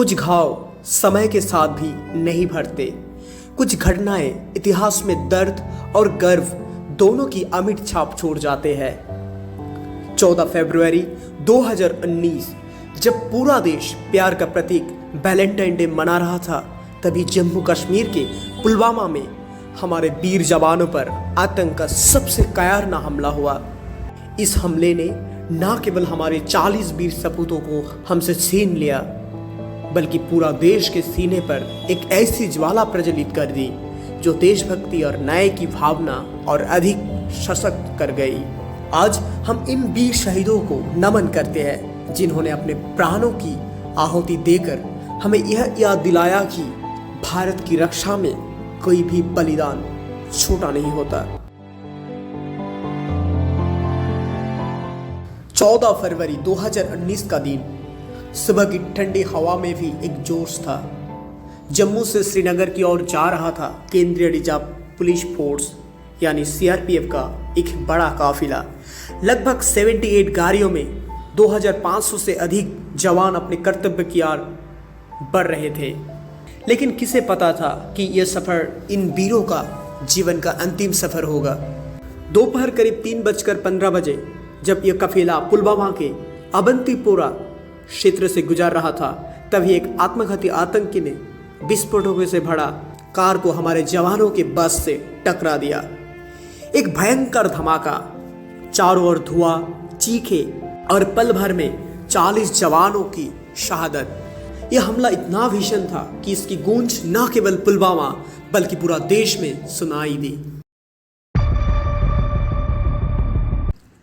कुछ घाव समय के साथ भी नहीं भरते। कुछ घटनाएं इतिहास में दर्द और गर्व दोनों की अमिट छाप छोड़ जाते हैं। 14 फरवरी 2019 जब पूरा देश प्यार का प्रतीक वैलेंटाइन डे मना रहा था, तभी जम्मू कश्मीर के पुलवामा में हमारे वीर जवानों पर आतंक का सबसे कायरना हमला हुआ। इस हमले ने न केवल हमारे 40 वीर सपूतों को हमसे छीन लिया, बल्कि पूरा देश के सीने पर एक ऐसी ज्वाला प्रज्वलित कर दी जो देशभक्ति और न्याय की भावना और अधिक सशक्त कर गई। आज हम इन वीर शहीदों को नमन करते हैं, जिन्होंने अपने प्राणों की आहुति देकर हमें यह याद दिलाया कि भारत की रक्षा में कोई भी बलिदान छोटा नहीं होता। 14 फरवरी 2019 का दिन, सुबह की ठंडी हवा में भी एक जोश था। जम्मू से श्रीनगर की ओर जा रहा था केंद्रीय रिजर्व पुलिस फोर्स यानी सीआरपीएफ का एक बड़ा काफिला। लगभग 78 गाड़ियों में 2500 से अधिक जवान अपने कर्तव्य की ओर बढ़ रहे थे। लेकिन किसे पता था कि यह सफ़र इन वीरों का जीवन का अंतिम सफ़र होगा। दोपहर करीब 3:15 जब यह काफिला पुलवामा के अवंतीपोरा क्षेत्र से गुजर रहा था, तभी एक आत्मघाती आतंकी ने विस्फोटकों से भरा कार को हमारे जवानों के बस से टकरा दिया। एक भयंकर धमाका, चारों ओर धुआं, चीखे और पल भर में 40 जवानों की शहादत। यह हमला इतना भीषण था कि इसकी गूंज न केवल पुलवामा बल्कि पूरा देश में सुनाई दी।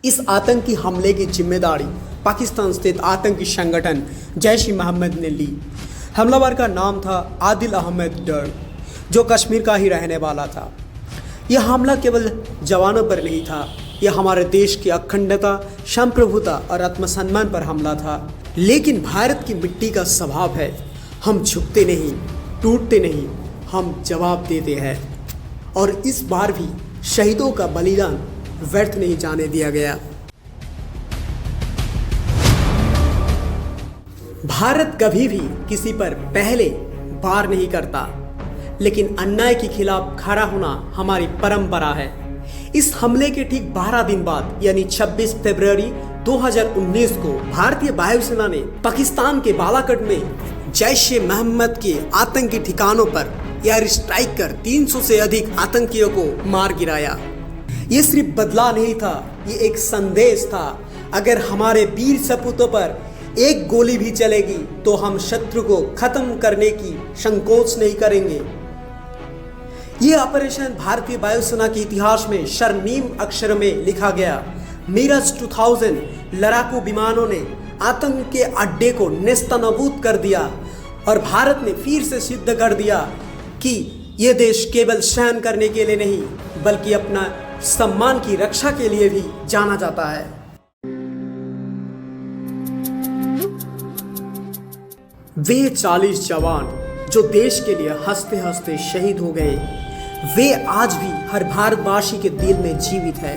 इस आतंकी हमले की जिम्मेदारी पाकिस्तान स्थित आतंकी संगठन जैश-ए-मोहम्मद ने ली। हमलावर का नाम था आदिल अहमद डर, जो कश्मीर का ही रहने वाला था। यह हमला केवल जवानों पर नहीं था, यह हमारे देश की अखंडता, संप्रभुता और आत्मसम्मान पर हमला था। लेकिन भारत की मिट्टी का स्वभाव है, हम झुकते नहीं, टूटते नहीं, हम जवाब देते हैं। और इस बार भी शहीदों का बलिदान व्यर्थ नहीं जाने दिया गया। भारत कभी भी किसी पर पहले वार नहीं करता, लेकिन अन्याय के खिलाफ खड़ा होना हमारी परंपरा है। इस हमले के ठीक 12 दिन बाद यानी 26 फरवरी 2019 को भारतीय वायुसेना ने पाकिस्तान के बालाकोट में जैश-ए-मोहम्मद के आतंकी ठिकानों पर एयर स्ट्राइक कर 300 से अधिक आतंकियों को मार गिराया। ये सिर्फ बदला नहीं था, ये एक संदेश था। अगर हमारे वीर सपूतों पर एक गोली भी चलेगी तो हम शत्रु को खत्म करने की संकोच नहीं करेंगे। ये ऑपरेशन भारतीय वायुसेना के इतिहास में स्वर्णिम अक्षर में लिखा गया। मिराज 2000 लड़ाकू विमानों ने आतंक के अड्डे को नेस्तनाबूद कर दिया और भारत ने फिर से सिद्ध कर दिया कि यह देश केवल सहन करने के लिए नहीं बल्कि अपना सम्मान की रक्षा के लिए भी जाना जाता है। वे 40 जवान जो देश के लिए हंसते हंसते शहीद हो गए, वे आज भी हर भारतवासी के दिल में जीवित है।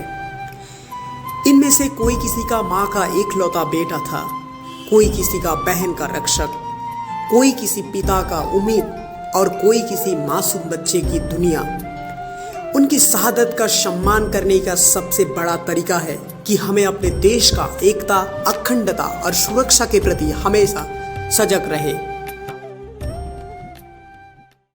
इनमें से कोई किसी का माँ का एकलौता बेटा था, कोई किसी का बहन का रक्षक, कोई किसी पिता का उम्मीद और कोई किसी मासूम बच्चे की दुनिया। उनकी शहादत का सम्मान करने का सबसे बड़ा तरीका है कि हमें अपने देश का एकता, अखंडता और सुरक्षा के प्रति हमेशा सजग रहे।